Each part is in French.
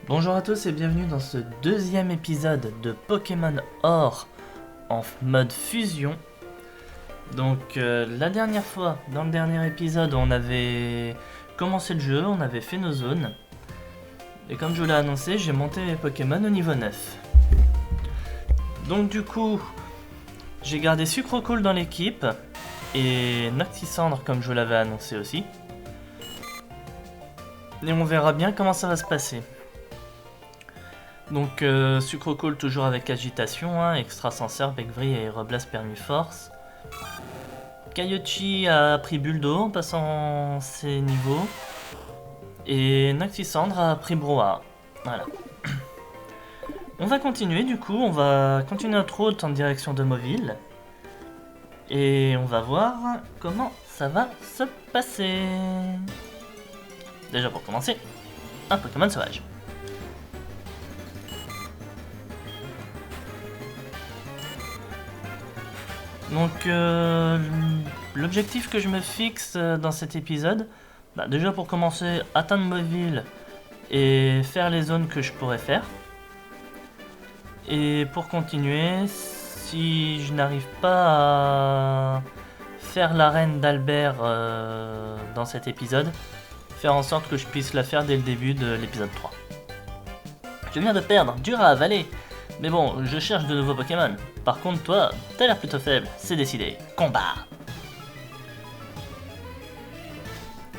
Bonjour à tous et bienvenue dans ce deuxième épisode de Pokémon Or en mode fusion. Donc la dernière fois, dans le dernier épisode, on avait commencé le jeu, on avait fait nos zones. Et comme je vous l'ai annoncé, j'ai monté mes Pokémon au niveau 9. Donc du coup, j'ai gardé Sucrocool dans l'équipe et Noctisandre comme je vous l'avais annoncé aussi. Et on verra bien comment ça va se passer. Donc Sucrocool toujours avec agitation, hein, Extrasensaire, Becvry et Aéroblast Permuforce. Kaiochi a pris Buldo en passant ses niveaux. Et Noctisandre a pris Broa. Voilà. On va continuer du coup, on va continuer notre route en direction de Mauville. Et on va voir comment ça va se passer. Déjà pour commencer, un Pokémon sauvage. Donc l'objectif que je me fixe dans cet épisode, déjà pour commencer, atteindre Mauville et faire les zones que je pourrais faire. Et pour continuer, si je n'arrive pas à faire l'arène d'Albert dans cet épisode, faire en sorte que je puisse la faire dès le début de l'épisode 3. Je viens de perdre, dur à avaler. Mais bon, je cherche de nouveaux Pokémon. Par contre, toi, t'as l'air plutôt faible, c'est décidé. Combat!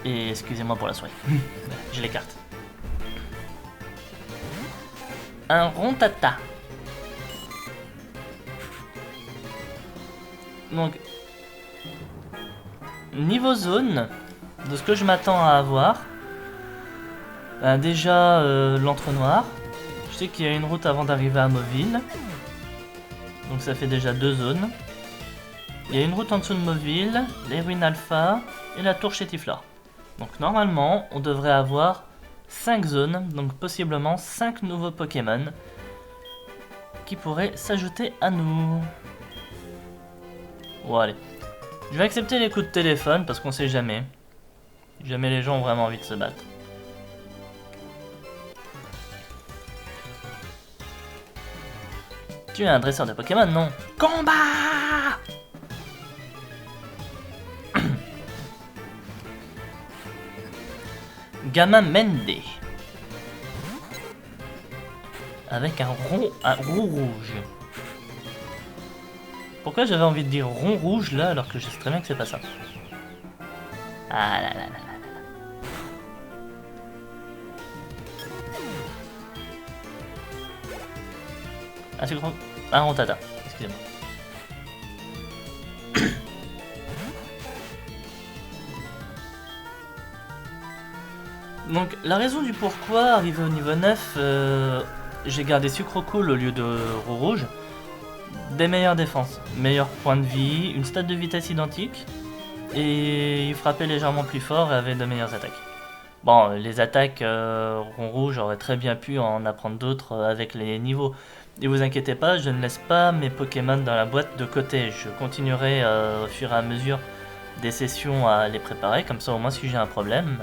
Et excusez-moi pour la souris. Je l'écarte. Un Rontata. Donc, niveau zone, de ce que je m'attends à avoir, déjà l'entre-noir. Je sais qu'il y a une route avant d'arriver à Mauville. Donc ça fait déjà 2 zones. Il y a une route en dessous de Mauville, les ruines Alpha et la tour Chétiflore. Donc normalement, on devrait avoir 5 zones, donc possiblement 5 nouveaux Pokémon qui pourraient s'ajouter à nous. Bon allez, je vais accepter les coups de téléphone parce qu'on sait jamais. Jamais les gens ont vraiment envie de se battre. Tu es un dresseur de Pokémon, non? Combat! Gamma Mende. Avec un roux rouge. Pourquoi j'avais envie de dire rond rouge là alors que je sais très bien que c'est pas ça? Ah là là là là. Ah, c'est gros. Ah, Rontata, excusez-moi. Donc, la raison du pourquoi, arrivé au niveau 9, j'ai gardé Sucrocool au lieu de Roux Rouge. Des meilleures défenses, meilleurs points de vie, une stat de vitesse identique, et il frappait légèrement plus fort et avait de meilleures attaques. Bon, les attaques Rond Rouge, j'aurais très bien pu en apprendre d'autres avec les niveaux. Et vous inquiétez pas, je ne laisse pas mes Pokémon dans la boîte de côté. Je continuerai au fur et à mesure des sessions à les préparer. Comme ça, au moins, si j'ai un problème,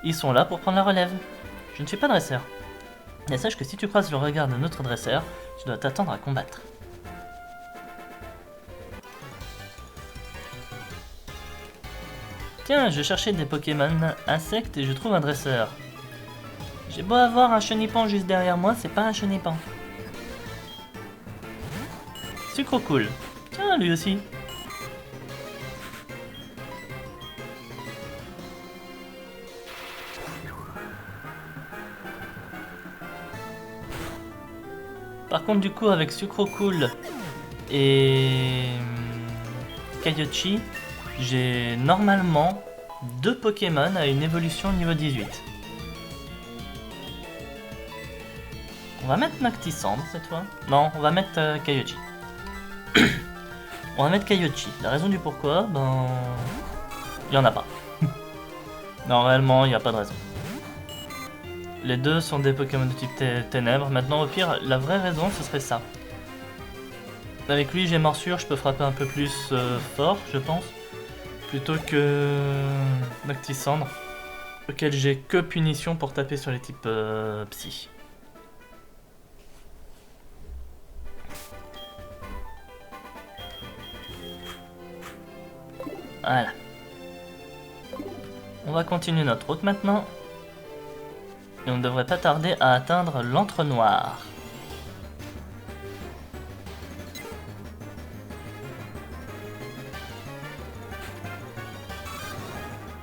ils sont là pour prendre la relève. Je ne suis pas dresseur. Et sache que si tu croises le regard de notre dresseur, tu dois t'attendre à combattre. Tiens, je cherchais des Pokémon insectes et je trouve un dresseur. J'ai beau avoir un chenipan juste derrière moi, c'est pas un chenipan. Sucrocool. Tiens, lui aussi. Par contre, du coup, avec Sucrocool et Kaiochi, j'ai normalement 2 Pokémon à une évolution niveau 18. On va mettre Noctisandre cette fois. Non, on va mettre Kaiochi. On va mettre Kaiochi. La raison du pourquoi, il y en a pas. Non, réellement, il n'y a pas de raison. Les deux sont des Pokémon de type ténèbres. Maintenant, au pire, la vraie raison, ce serait ça. Avec lui, j'ai morsure, je peux frapper un peu plus fort, je pense. Plutôt que Noctisandre. auquel j'ai que punition pour taper sur les types psy. Voilà. On va continuer notre route maintenant. Et on ne devrait pas tarder à atteindre l'entre-noir.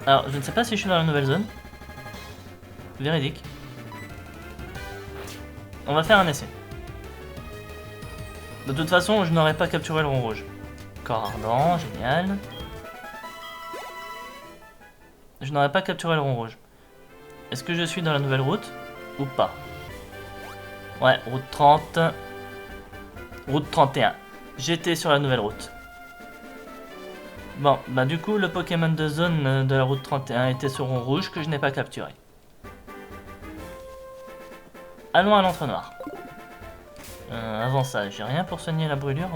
Alors, je ne sais pas si je suis dans la nouvelle zone. Véridique. On va faire un essai. De toute façon, je n'aurais pas capturé le rond rouge. Corps ardent, génial. Je n'aurais pas capturé le rond rouge. Est-ce que je suis dans la nouvelle route ou pas? Ouais, route 30. Route 31. J'étais sur la nouvelle route. Bon, bah du coup, le Pokémon de zone de la route 31 était ce rond rouge que je n'ai pas capturé. Allons à l'entre-noir. Avant ça, j'ai rien pour soigner la brûlure.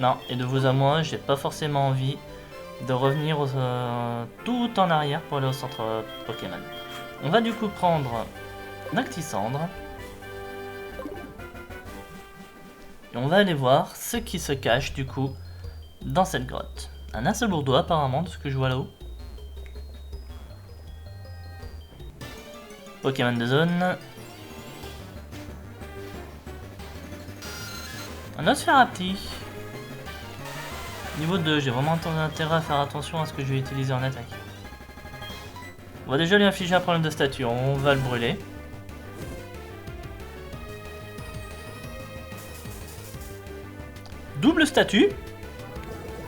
Non, et de vous à moi, j'ai pas forcément envie de revenir tout en arrière pour aller au centre Pokémon. On va du coup prendre Noctisandre. Et on va aller voir ce qui se cache du coup dans cette grotte. Un Assalourdois apparemment de ce que je vois là-haut. Pokémon de zone. Un Nosferapti. Niveau 2, j'ai vraiment intérêt à faire attention à ce que je vais utiliser en attaque. On va déjà lui infliger un problème de statut, on va le brûler. Double statut.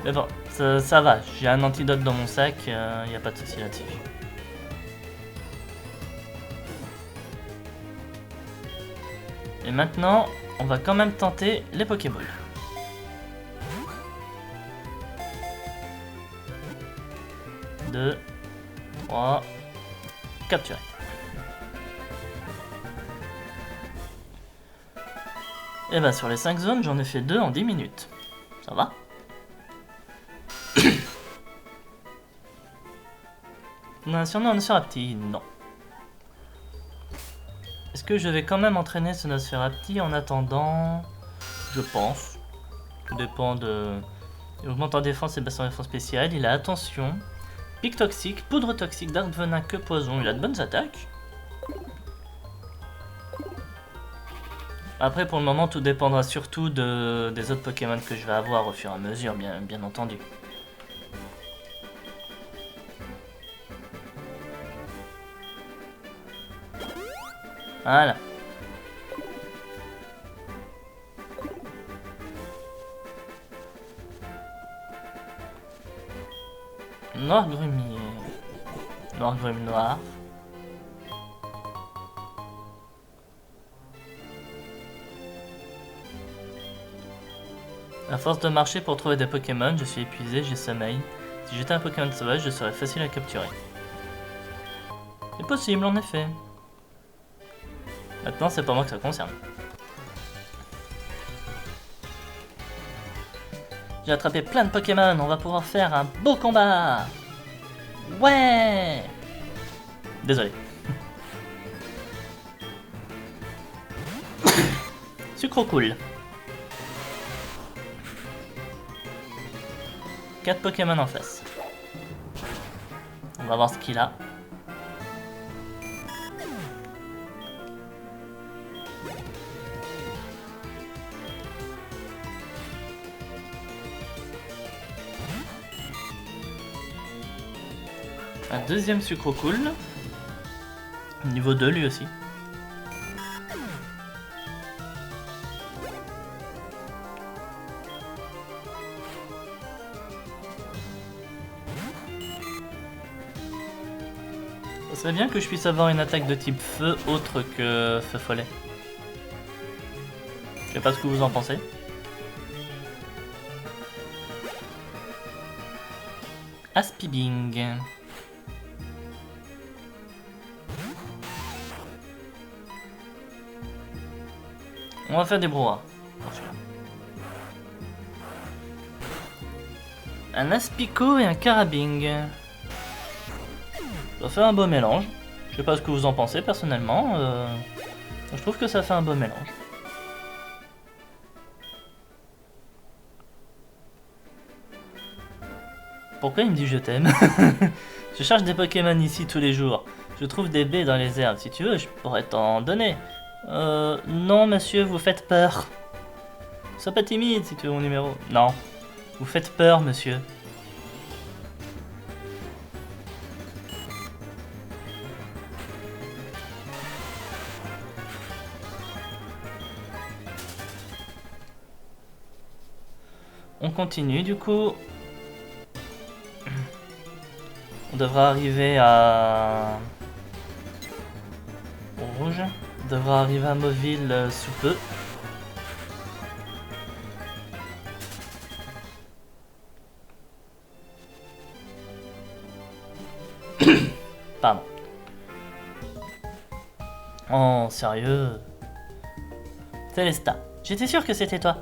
Mais bon, ça va, j'ai un antidote dans mon sac, y a pas de souci là-dessus. Et maintenant, on va quand même tenter les Pokéballs. Deux, 3, capturé. Et bah sur les 5 zones, j'en ai fait 2 en 10 minutes. Ça va? On a un surnom Nosferapti? Non. Est-ce que je vais quand même entraîner ce Nosferapti en attendant? Je pense. Tout dépend de... Il augmente en défense et baisse en défense spéciale. Il a attention. Pic toxique, poudre toxique, dark venin, que poison. Il a de bonnes attaques. Après, pour le moment, tout dépendra surtout des autres Pokémon que je vais avoir au fur et à mesure, bien entendu. Voilà. Noir grumier. Noir grume noir. À force de marcher pour trouver des Pokémon, je suis épuisé, j'ai sommeil. Si j'étais un Pokémon sauvage, je serais facile à capturer. C'est possible en effet. Maintenant, c'est pas moi que ça concerne. J'ai attrapé plein de Pokémon, on va pouvoir faire un beau combat. Ouais. Désolé. Sucre cool. 4 Pokémon en face. On va voir ce qu'il a. Un deuxième sucre cool. Niveau 2 lui aussi. Ça serait bien que je puisse avoir une attaque de type feu autre que feu follet. Je sais pas ce que vous en pensez. Aspibing. On va faire des brouhahas. Un Aspico et un Carabing. Ça fait un beau mélange. Je sais pas ce que vous en pensez personnellement. Je trouve que ça fait un beau mélange. Pourquoi il me dit je t'aime? Je cherche des Pokémon ici tous les jours. Je trouve des baies dans les herbes. Si tu veux, je pourrais t'en donner. Non monsieur, vous faites peur. Sois pas timide si tu veux mon numéro. Non. Vous faites peur monsieur. On continue du coup. On devra arriver à... Au rouge. On devra arriver à Mauville sous peu. Pardon. Oh, sérieux? Célesta, j'étais sûr que c'était toi.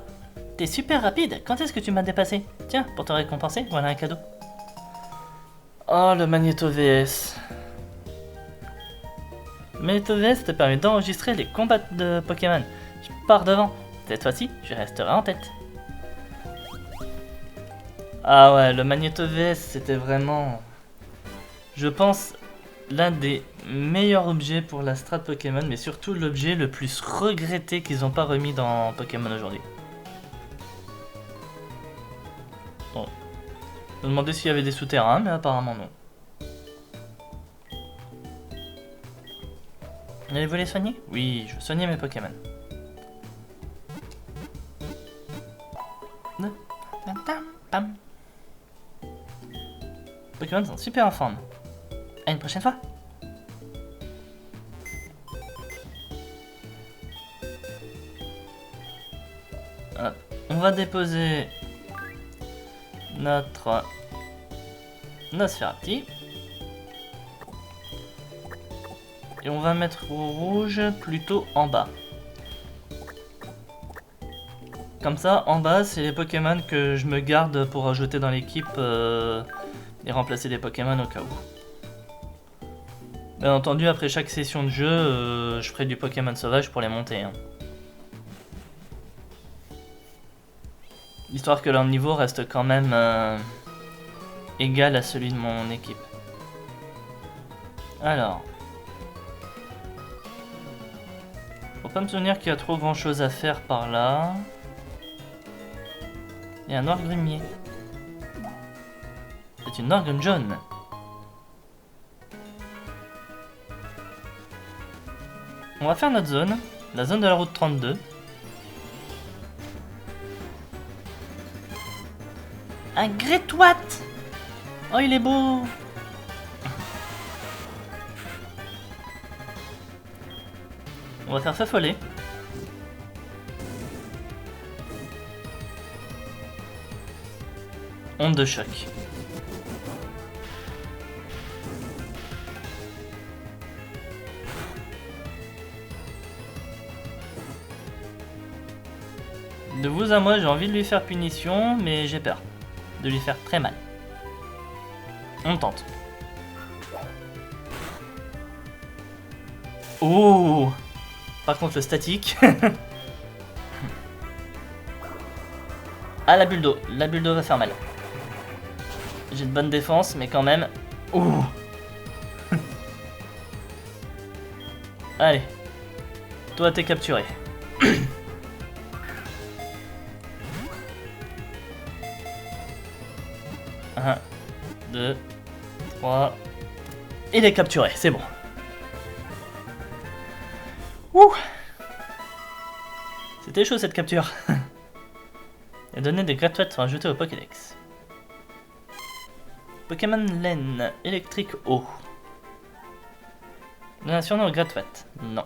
T'es super rapide, quand est-ce que tu m'as dépassé? Tiens, pour te récompenser, voilà un cadeau. Oh, le Magneto VS. Le Magneto VS te permet d'enregistrer les combats de Pokémon. Je pars devant. Cette fois-ci, je resterai en tête. Ah ouais, le Magneto VS, c'était vraiment... Je pense l'un des meilleurs objets pour la strat Pokémon, mais surtout l'objet le plus regretté qu'ils n'ont pas remis dans Pokémon aujourd'hui. Bon. Je me demandais s'il y avait des souterrains, mais apparemment non. Allez-vous les soigner? Oui, je veux soigner mes Pokémon. Pokémon sont super en forme. À une prochaine fois. On va déposer notre Nosferati. Et on va mettre au rouge plutôt en bas. Comme ça, en bas, c'est les Pokémon que je me garde pour ajouter dans l'équipe et remplacer des Pokémon au cas où. Bien entendu, après chaque session de jeu, je ferai du Pokémon sauvage pour les monter. Hein. Histoire que leur niveau reste quand même égal à celui de mon équipe. Alors. Faut pas me souvenir qu'il y a trop grand chose à faire par là. Il y a un Orgrimmie. C'est une Orgrim jaune. On va faire notre zone, la zone de la route 32. Un Greatwat! Oh, il est beau! On va faire s'affoler. Onde de choc. De vous à moi, j'ai envie de lui faire punition, mais j'ai peur de lui faire très mal. On tente. Oh! Par contre, le statique. Ah, la bulle d'eau. La bulle d'eau va faire mal. J'ai de bonnes défenses, mais quand même. Ouh! Allez. Toi, t'es capturé. 1, 2, 3. Il est capturé, c'est bon. Ouh! C'était chaud cette capture. Et donner des Greatwats sont ajoutés au Pokédex. Pokémon laine électrique eau. Donation au Greatwat. Non.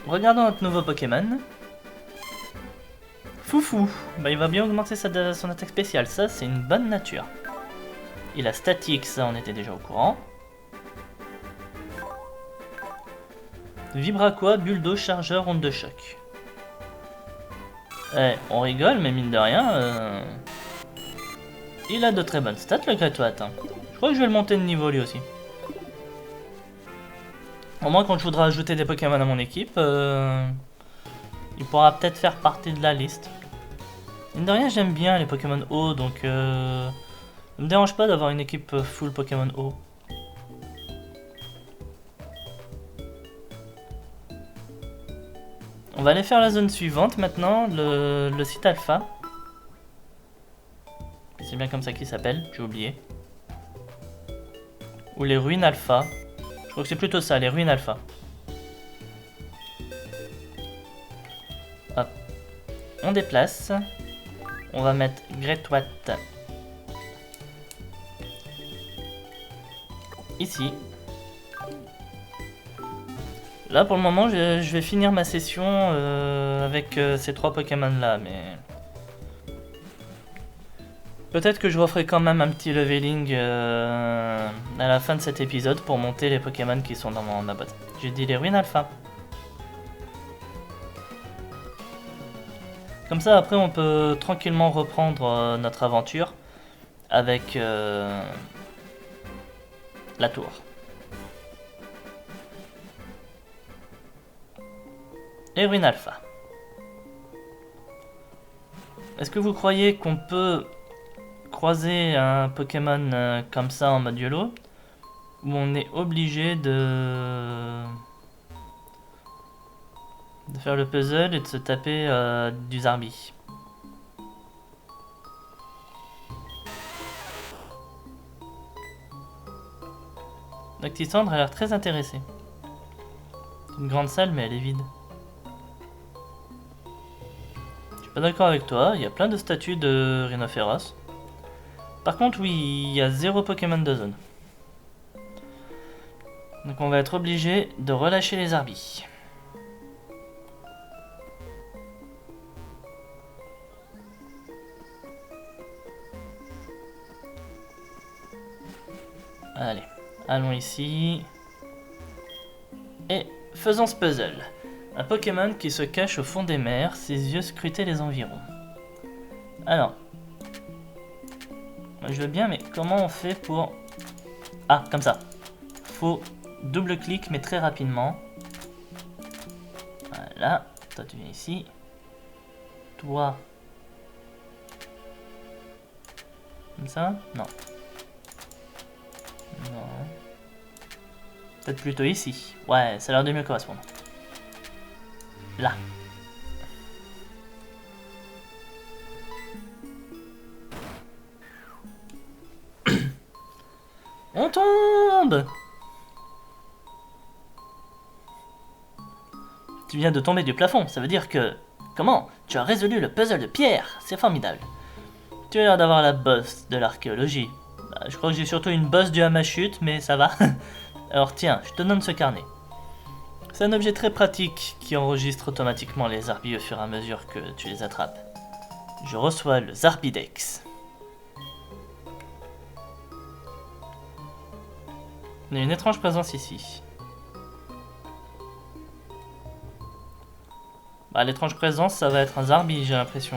Regardons notre nouveau Pokémon. Foufou. Bah, il va bien augmenter son attaque spéciale. Ça, c'est une bonne nature. Il a statique, ça, on était déjà au courant. Vibraqua, bulle d'eau, chargeur, onde de choc. Eh, on rigole, mais mine de rien, il a de très bonnes stats, le Greatwat. Hein. Je crois que je vais le monter de niveau lui aussi. Au moins, quand je voudrais ajouter des Pokémon à mon équipe, il pourra peut-être faire partie de la liste. Mine de rien, j'aime bien les Pokémon haut, donc ça me dérange pas d'avoir une équipe full Pokémon haut. On va aller faire la zone suivante maintenant, le site alpha. C'est bien comme ça qu'il s'appelle, j'ai oublié. Ou les ruines alpha. Je crois que c'est plutôt ça, les ruines alpha. Hop. On déplace. On va mettre Greatwat ici. Là pour le moment je vais finir ma session avec ces 3 Pokémon là, mais... Peut-être que je referai quand même un petit leveling à la fin de cet épisode pour monter les Pokémon qui sont dans ma boîte. J'ai dit les ruines alpha. Comme ça après on peut tranquillement reprendre notre aventure avec la tour. Et ruines alpha. Est-ce que vous croyez qu'on peut croiser un Pokémon comme ça en mode YOLO, où on est obligé de faire le puzzle et de se taper du Zarbi? Noctisandre a l'air très intéressé. C'est une grande salle mais elle est vide. Je suis pas d'accord avec toi, il y a plein de statues de rhinophéros. Par contre, oui, il y a 0 Pokémon de zone. Donc on va être obligé de relâcher les Zarbis. Allez, allons ici. Et faisons ce puzzle. Un Pokémon qui se cache au fond des mers, ses yeux scrutaient les environs. Alors... Moi je veux bien, mais comment on fait pour... Ah, comme ça. Faut double-clic, mais très rapidement. Voilà. Toi, tu viens ici. Toi. Comme ça? Non. Non. Peut-être plutôt ici. Ouais, ça a l'air de mieux correspondre. Là. On tombe! Tu viens de tomber du plafond, ça veut dire que... Comment? Tu as résolu le puzzle de pierre, c'est formidable. Tu as l'air d'avoir la bosse de l'archéologie. Bah, je crois que j'ai surtout une bosse due à ma chute, mais ça va. Alors tiens, je te donne ce carnet. C'est un objet très pratique qui enregistre automatiquement les Zarbis au fur et à mesure que tu les attrapes. Je reçois le Zarbidex. Il y a une étrange présence ici. Bah, l'étrange présence, ça va être un Zarbi, j'ai l'impression.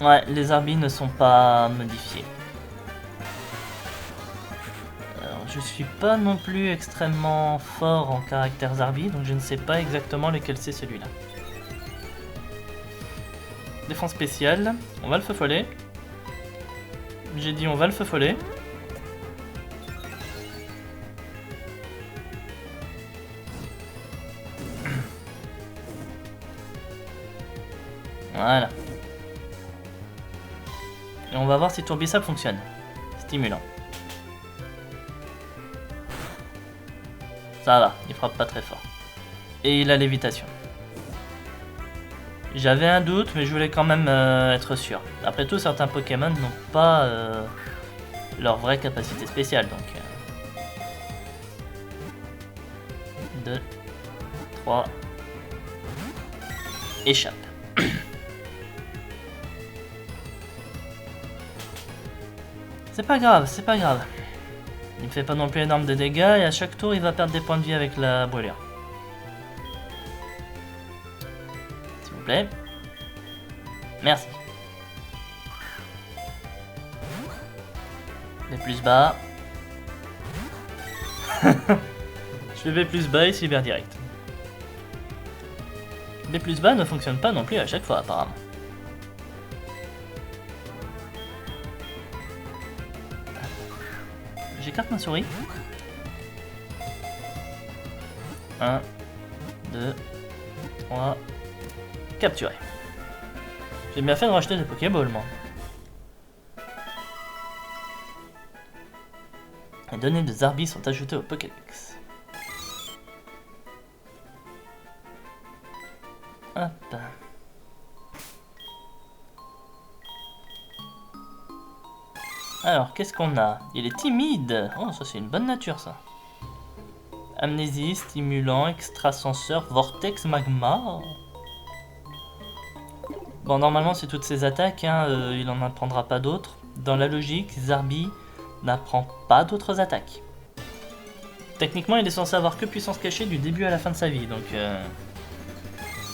Hein. Ouais, les Zarbis ne sont pas modifiés. Alors, je suis pas non plus extrêmement fort en caractère Zarbi, donc je ne sais pas exactement lequel c'est celui-là. Défense spéciale, on va le feu-follet. J'ai dit on va le feu-follet. Voilà. Et on va voir si Tourbillon fonctionne. Stimulant. Ça va, il frappe pas très fort. Et il a lévitation. J'avais un doute, mais je voulais quand même être sûr. Après tout, certains Pokémon n'ont pas leur vraie capacité spéciale, donc... 2, 3... Échappe. C'est pas grave, c'est pas grave. Il ne fait pas non plus énorme de dégâts, et à chaque tour, il va perdre des points de vie avec la brûlure. te plaît. Merci. Les plus bas. Je vais plus bas et cyber direct. Les plus bas ne fonctionnent pas non plus à chaque fois apparemment. J'écarte ma souris. 1, 2, 3. Capturé. J'ai bien fait de racheter des Pokéballs, moi. Les données de Zarbi sont ajoutées au Pokédex. Hop. Alors, qu'est-ce qu'on a? Il est timide. Oh, ça c'est une bonne nature, ça. Amnésie, stimulant, extrasenseur, vortex, magma. Bon, normalement, c'est toutes ces attaques, hein, il n'en apprendra pas d'autres. Dans la logique, Zarbi n'apprend pas d'autres attaques. Techniquement, il est censé avoir que puissance cachée du début à la fin de sa vie, donc...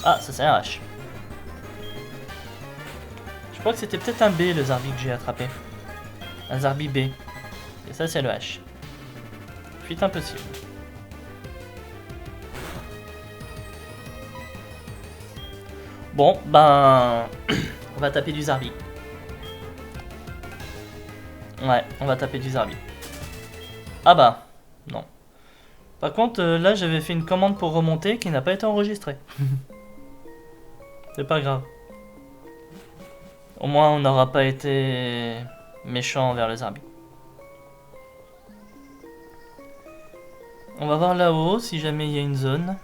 Ah, ça c'est un H. Je crois que c'était peut-être un B, le Zarbi que j'ai attrapé. Un Zarbi B. Et ça, c'est le H. Fuite impossible. Bon, ben... on va taper du Zarbi. Ouais, on va taper du Zarbi. Ah bah, non. Par contre, là, j'avais fait une commande pour remonter qui n'a pas été enregistrée. C'est pas grave. Au moins, on n'aura pas été méchant envers le Zarbi. On va voir là-haut si jamais il y a une zone.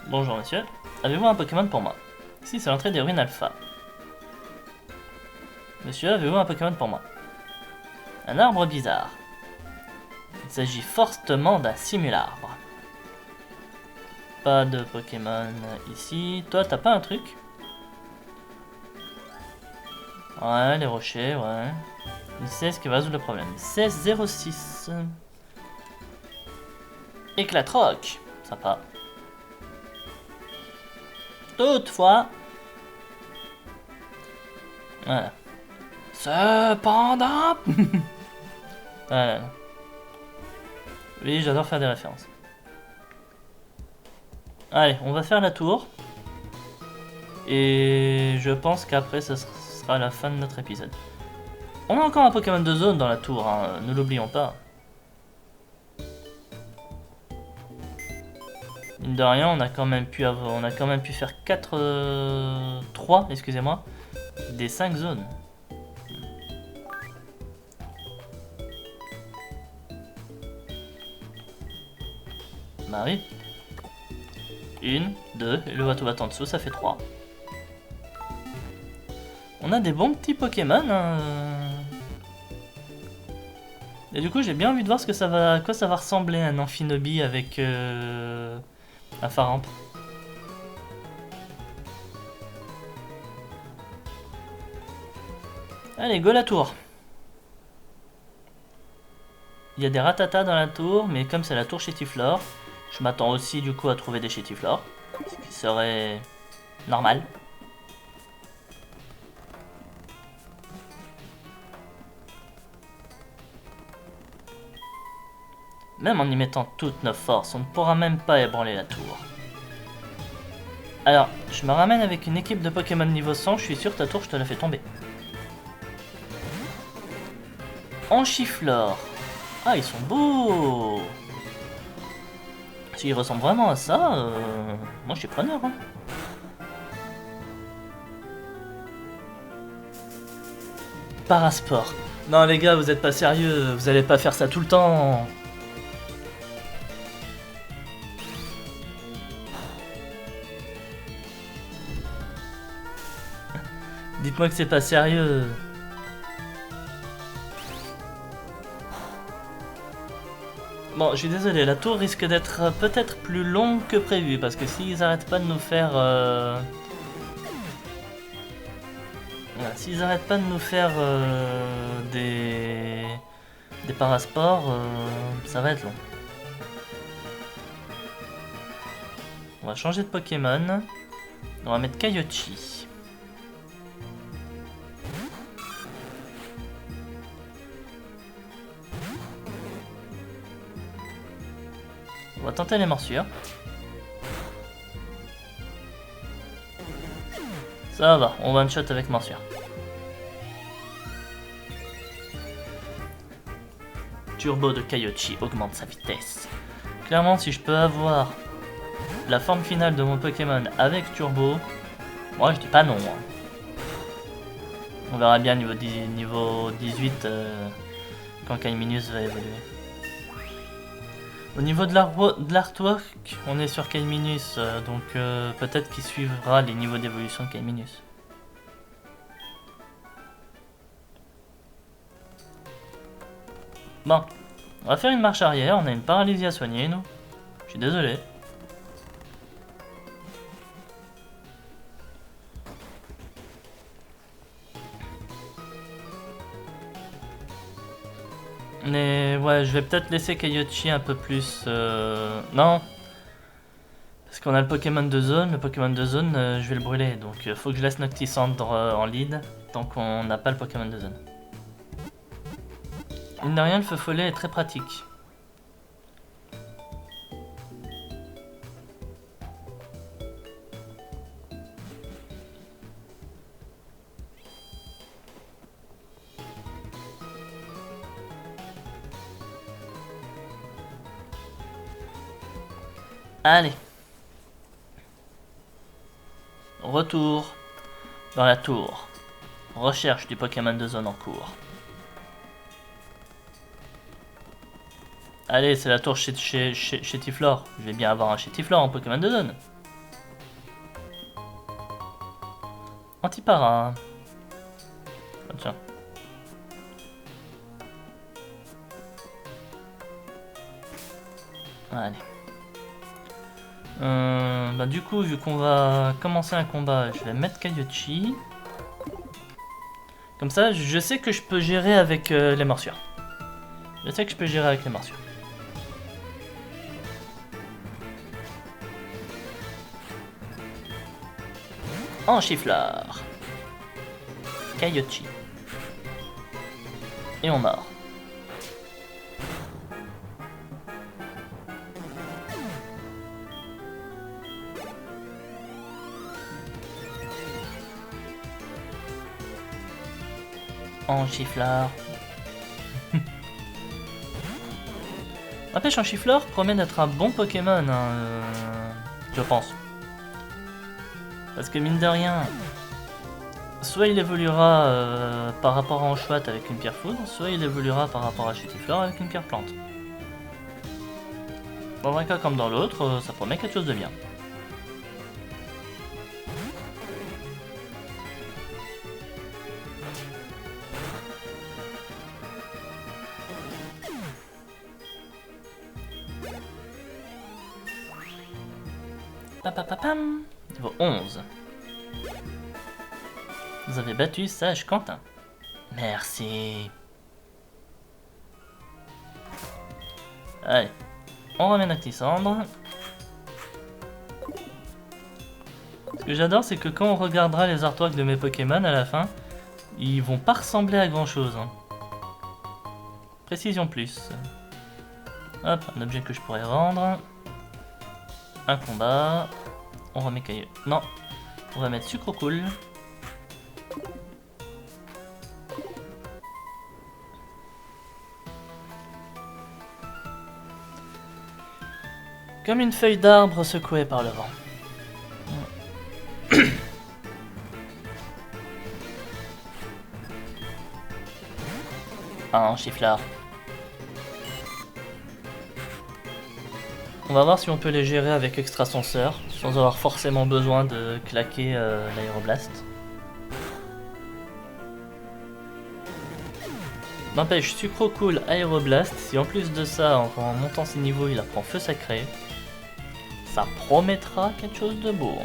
Bonjour monsieur, avez-vous un Pokémon pour moi? Ici c'est l'entrée des ruines alpha. Monsieur, avez-vous un Pokémon pour moi? Un arbre bizarre. Il s'agit fortement d'un simularbre. Pas de Pokémon ici. Toi, t'as pas un truc? Ouais, les rochers, ouais. C'est ce qui va résoudre le problème. 1606. Éclatroc. Sympa. Toutefois... Voilà. Cependant... Voilà. Oui, j'adore faire des références. Allez, on va faire la tour. Et je pense qu'après, ce sera la fin de notre épisode. On a encore un Pokémon de zone dans la tour, hein, ne l'oublions pas. Mine de rien, on a quand même pu faire 3, excusez-moi, des 5 zones. Bah oui. 1, 2, et le Watobat en dessous, ça fait 3. On a des bons petits Pokémon. Hein. Et du coup, j'ai bien envie de voir à quoi ça va ressembler un Amphinobi avec un Faramp. Allez, go la tour. Il y a des Rattata dans la tour, mais comme c'est la tour Chétiflore, je m'attends aussi du coup à trouver des Chétiflores, ce qui serait normal. Même en y mettant toutes nos forces, on ne pourra même pas ébranler la tour. Alors, je me ramène avec une équipe de Pokémon niveau 100, je suis sûr que ta tour je te la fais tomber. Anchiflore. Ah, ils sont beaux. S'ils ressemblent vraiment à ça, moi je suis preneur. Hein. Parasport. Non les gars, vous êtes pas sérieux, vous allez pas faire ça tout le temps. Dites-moi que c'est pas sérieux. Bon, je suis désolé, la tour risque d'être peut-être plus longue que prévu, parce que s'ils arrêtent pas de nous faire... Voilà, s'ils arrêtent pas de nous faire des parasports, ça va être long. va changer de Pokémon. On va mettre Kaiochi. On va tenter les morsures. Ça va, on one shot avec morsure. Turbo de Kaiochi augmente sa vitesse. Clairement, si je peux avoir la forme finale de mon Pokémon avec Turbo, moi je dis pas non. On verra bien niveau 18 quand Kaiminus va évoluer. Au niveau de l'artwork, on est sur Kaiminus, donc peut-être qu'il suivra les niveaux d'évolution de Kaiminus. Bon, on va faire une marche arrière, on a une paralysie à soigner nous. Je suis désolé. Mais ouais, je vais peut-être laisser Kaiochi un peu plus... Non. Parce qu'on a le Pokémon de zone. Le Pokémon de zone, je vais le brûler. Donc faut que je laisse Noctisandre en lead. Tant qu'on n'a pas le Pokémon de zone. Mine de rien, le feu follet est très pratique. Allez. Retour dans la tour. Recherche du Pokémon de zone en cours. Allez, c'est la tour chez Tiflor. Je vais bien avoir un Tiflor en Pokémon de zone. Antipara. Oh, tiens. Allez. Bah du coup, vu qu'on va commencer un combat, je vais mettre Kaiochi. Comme ça, je sais que je peux gérer avec les morsures. Je sais que je peux gérer avec les morsures. Enchifleur. Kaiochi. Et on mord. Enchifleur. N'empêche, Enchifleur promet d'être un bon Pokémon, hein, je pense. Parce que mine de rien, soit il évoluera par rapport à Anchouat avec une pierre foudre, soit il évoluera par rapport à Chutifleur avec une pierre plante. Dans un cas comme dans l'autre, ça promet quelque chose de bien. Papapapam. Niveau 11. Vous avez battu Sage Quentin. Merci. Allez, on ramène Noctisandre. Ce que j'adore, c'est que quand on regardera les artworks de mes Pokémon à la fin, ils vont pas ressembler à grand chose. Hein. Précision plus. Hop, un objet que je pourrais vendre. Un combat. On remet Caillou. Non, on va mettre Sucre Cool. Comme une feuille d'arbre secouée par le vent. Un Enchifleur. On va voir si on peut les gérer avec Extrasenseur, sans avoir forcément besoin de claquer l'Aéroblast. N'empêche, Sucre Cool, Aéroblast, si en plus de ça, en montant ses niveaux, il apprend Feu Sacré, ça promettra quelque chose de beau.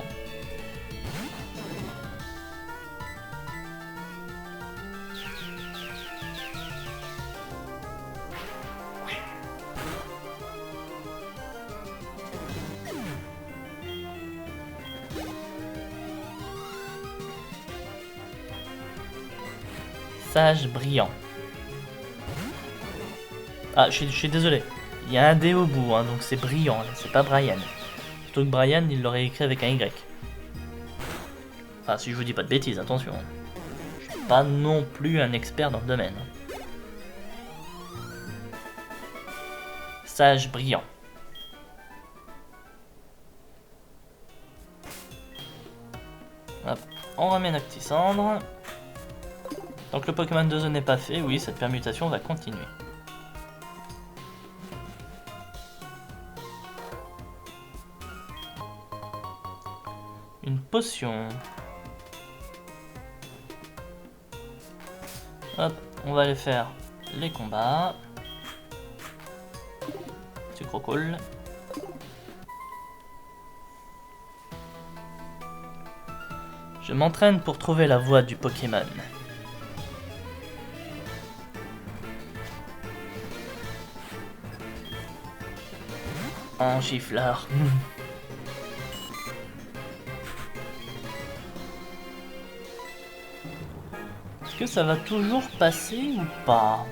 Sage brillant. Ah, je suis désolé. Il y a un D au bout, hein, donc c'est brillant, c'est pas Brian. Plutôt que Brian, il l'aurait écrit avec un Y. Enfin, si je vous dis pas de bêtises, attention. Je suis pas non plus un expert dans le domaine. Sage brillant. Hop, on remet Noctiscendre. Donc le Pokémon de zone n'est pas fait, oui, cette permutation va continuer. Une potion. Hop, on va aller faire les combats. Sucrocole. Je m'entraîne pour trouver la voie du Pokémon. En gifleur. Est-ce que ça va toujours passer ou pas?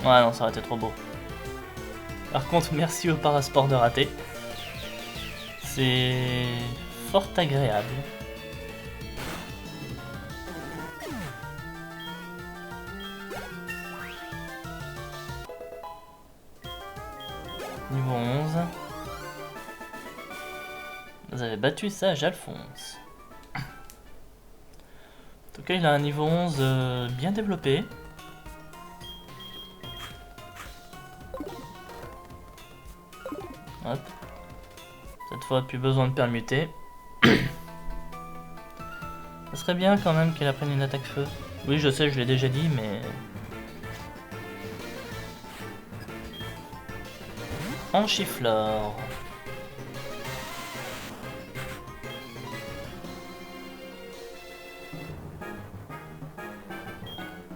Ouais, non, ça aurait été trop beau. Par contre, merci au Parasport de rater. C'est fort agréable. Niveau 11. Vous avez battu Sage Alphonse. En tout cas, il a un niveau 11 bien développé. Hop. Cette fois, plus besoin de permuter. Ça serait bien quand même qu'il apprenne une attaque feu. Oui, je sais, je l'ai déjà dit, mais... Enchiflore.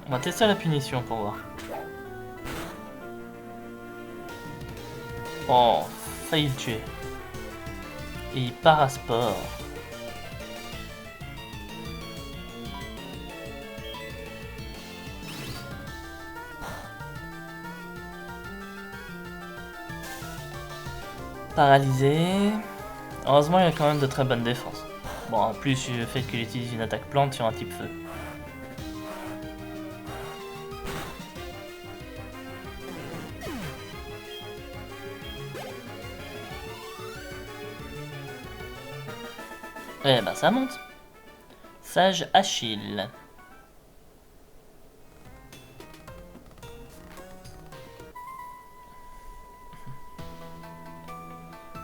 On va tester la punition pour voir. Oh, failli le tuer. Et il part à sport. Paralysé. Heureusement, il y a quand même de très bonnes défenses. Bon, en plus, le fait qu'il utilise une attaque plante sur un type feu. Eh ben, ça monte. Sage Achille.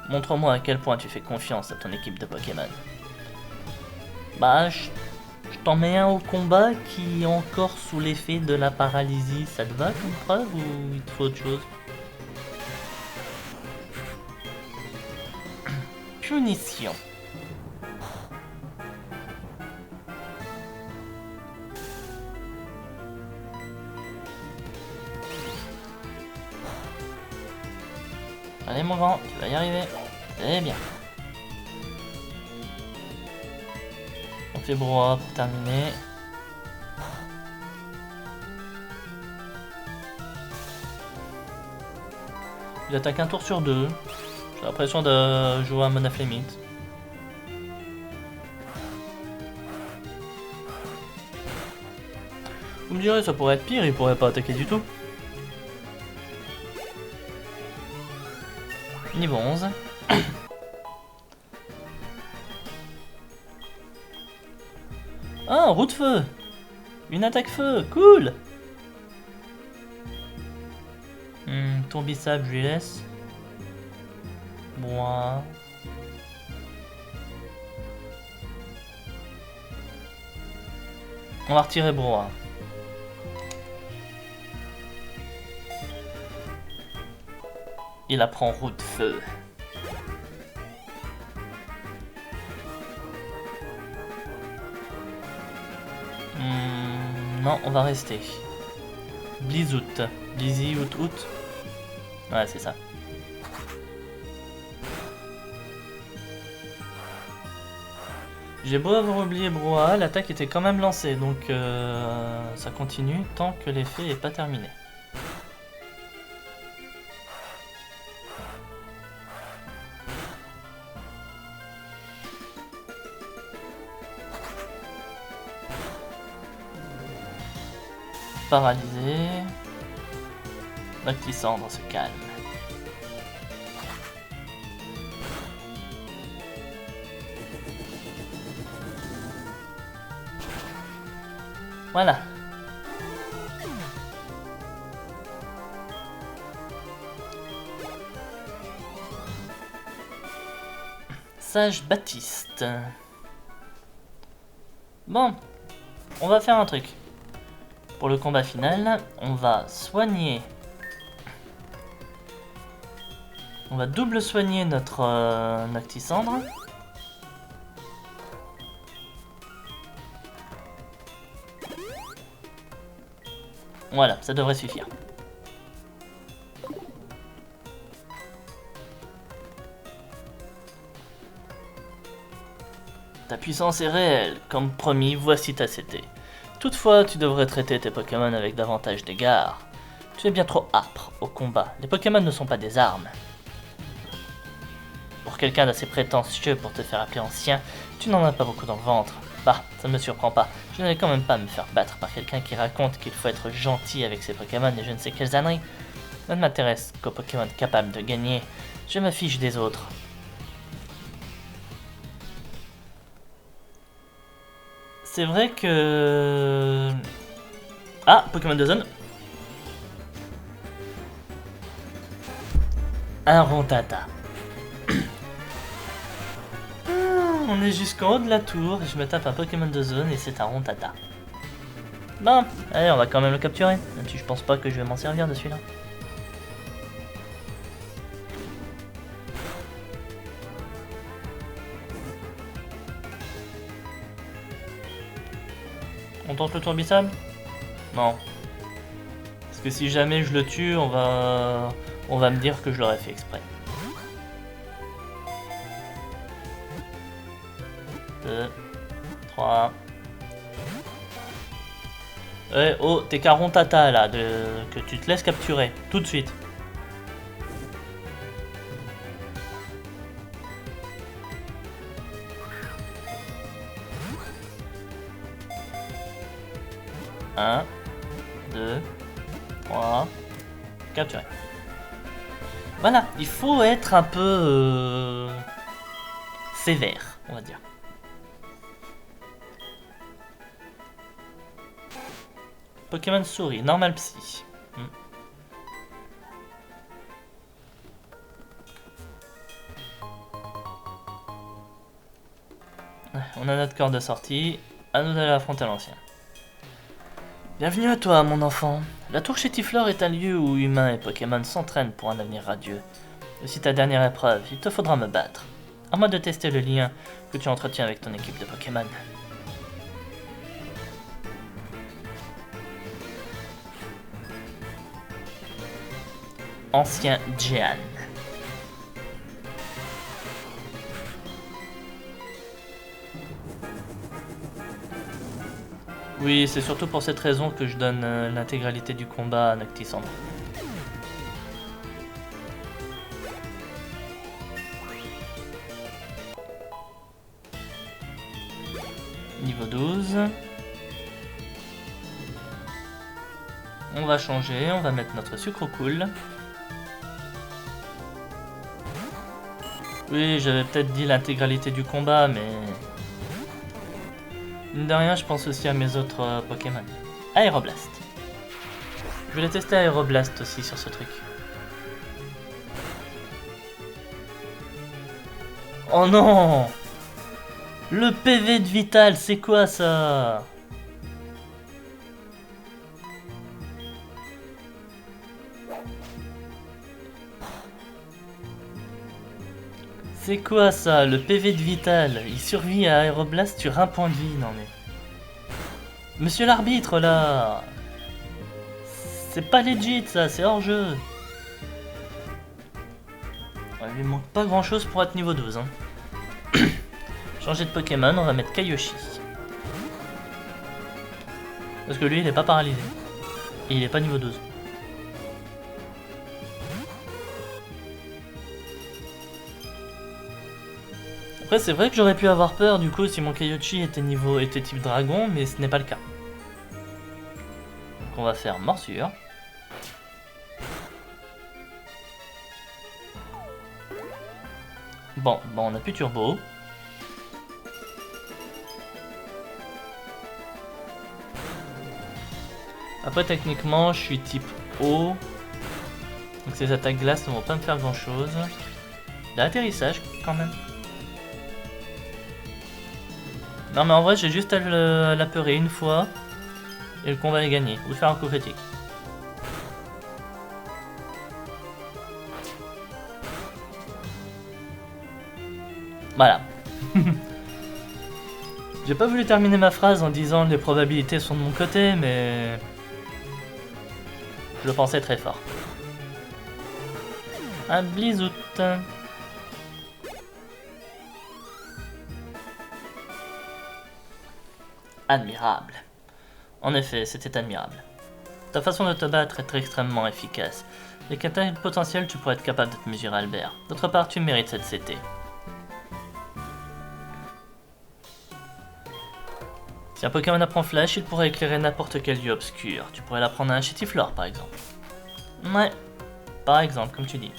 Montre-moi à quel point tu fais confiance à ton équipe de Pokémon. Bah, je t'en mets un au combat qui est encore sous l'effet de la paralysie. Ça te va comme preuve ou il te faut autre chose? Punition. Allez mon grand, tu vas y arriver. C'est bien. On fait brouhaha pour terminer. Il attaque un tour sur 2. J'ai l'impression de jouer à Mona Flemite. Vous me direz, ça pourrait être pire, il pourrait pas attaquer du tout. Niveau 11. Ah, roue de feu. Une attaque feu, cool. Tourbillade, je lui laisse. Moi. On va retirer Broa. Il apprend roue de feu. Non, on va rester. Blizout. Blizzy, out. Ouais, c'est ça. J'ai beau avoir oublié Brouhaha, l'attaque était quand même lancée, donc ça continue tant que l'effet n'est pas terminé. Paralysé. Noctisandre se calme. Voilà. Sage Baptiste. Bon, on va faire un truc. Pour le combat final, on va soigner. On va double soigner notre Noctisandre. Voilà, ça devrait suffire. Ta puissance est réelle, comme promis, voici ta CT. Toutefois, tu devrais traiter tes Pokémon avec davantage d'égard. Tu es bien trop âpre au combat. Les Pokémon ne sont pas des armes. Pour quelqu'un d'assez prétentieux pour te faire appeler ancien, tu n'en as pas beaucoup dans le ventre. Bah, ça ne me surprend pas. Je n'allais quand même pas me faire battre par quelqu'un qui raconte qu'il faut être gentil avec ses Pokémon et je ne sais quelles âneries. Ça ne m'intéresse qu'aux Pokémon capables de gagner. Je me fiche des autres. C'est vrai que... Ah, Pokémon de zone. Un Rondata. On est jusqu'en haut de la tour, je me tape un Pokémon de zone et c'est un Rondata. Bon, allez, on va quand même le capturer, même si je pense pas que je vais m'en servir de celui-là. On tente le Tourbillon? Non. Parce que si jamais je le tue, on va me dire que je l'aurais fait exprès. 2, 3. Eh oh, t'es qu'un Rondata là, que tu te laisses capturer, tout de suite. Un, 2, 3, capturé. Voilà, il faut être un peu sévère, on va dire. Pokémon souris, normal psy. On a notre corps de sortie, à nous d'aller affronter l'ancien. Bienvenue à toi, mon enfant. La tour Chétiflore est un lieu où humains et Pokémon s'entraînent pour un avenir radieux. Voici ta dernière épreuve, il te faudra me battre. À moi de tester le lien que tu entretiens avec ton équipe de Pokémon. Ancien Jehan. Oui, c'est surtout pour cette raison que je donne l'intégralité du combat à Noctisandre. Niveau 12. On va changer, on va mettre notre sucre cool. Oui, j'avais peut-être dit l'intégralité du combat, mais... mine de rien, je pense aussi à mes autres Pokémon. Aéroblast. Je voulais tester Aéroblast aussi sur ce truc. Oh non! Le PV de Vital, c'est quoi ça? C'est quoi ça? Le PV de Vital, il survit à Aéroblast sur un point de vie, non mais... Monsieur l'arbitre là! C'est pas legit ça, c'est hors jeu! Ouais, il lui manque pas grand chose pour être niveau 12 hein. Changer de Pokémon, on va mettre Kaioshi. Parce que lui, il est pas paralysé. Et il est pas niveau 12. Après, c'est vrai que j'aurais pu avoir peur du coup si mon Kaioshi était type dragon, mais ce n'est pas le cas. Donc on va faire morsure. Bon, on a plus turbo. Après, techniquement, je suis type eau. Donc ces attaques glace ne vont pas me faire grand chose. L'atterrissage, quand même. Non, mais en vrai, j'ai juste à l'apeurer une fois. Et le combat est gagné. Ou faire un coup critique. Voilà. J'ai pas voulu terminer ma phrase en disant les probabilités sont de mon côté, mais... je le pensais très fort. Un blizout. Admirable. En effet, c'était admirable. Ta façon de te battre est extrêmement efficace. Les qualités potentielles, tu pourrais être capable de te mesurer à Albert. D'autre part, tu mérites cette CT. Si un Pokémon apprend Flash, il pourrait éclairer n'importe quel lieu obscur. Tu pourrais l'apprendre à un Chétiflore, par exemple. Ouais, par exemple, comme tu dis.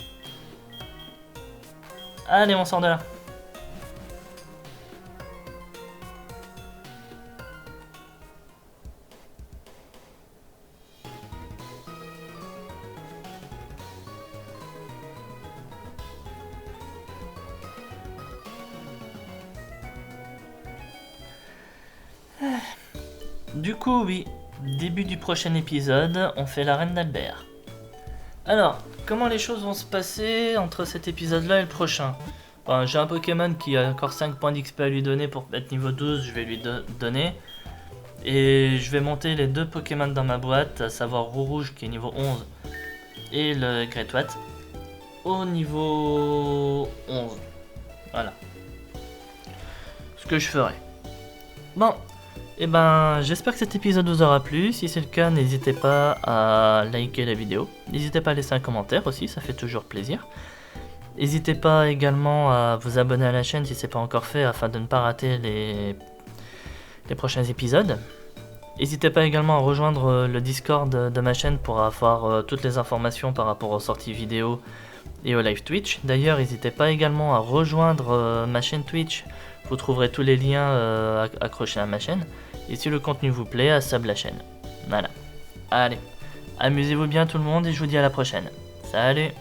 Allez, on sort de là. Du coup, oui, début du prochain épisode, on fait la reine d'Albert. Alors, comment les choses vont se passer entre cet épisode-là et le prochain? Enfin, j'ai un Pokémon qui a encore 5 points d'XP à lui donner pour être niveau 12, je vais lui donner. Et je vais monter les 2 Pokémon dans ma boîte, à savoir Rouge qui est niveau 11 et le Greatwatt au niveau 11. Voilà. Ce que je ferai. Bon. Et ben, j'espère que cet épisode vous aura plu. Si c'est le cas, n'hésitez pas à liker la vidéo. N'hésitez pas à laisser un commentaire aussi, ça fait toujours plaisir. N'hésitez pas également à vous abonner à la chaîne si ce n'est pas encore fait, afin de ne pas rater les prochains épisodes. N'hésitez pas également à rejoindre le Discord de ma chaîne pour avoir toutes les informations par rapport aux sorties vidéo et au live Twitch. D'ailleurs, n'hésitez pas également à rejoindre ma chaîne Twitch. Vous trouverez tous les liens accrochés à ma chaîne. Et si le contenu vous plaît, à sub la chaîne. Voilà. Allez, amusez-vous bien tout le monde et je vous dis à la prochaine. Salut!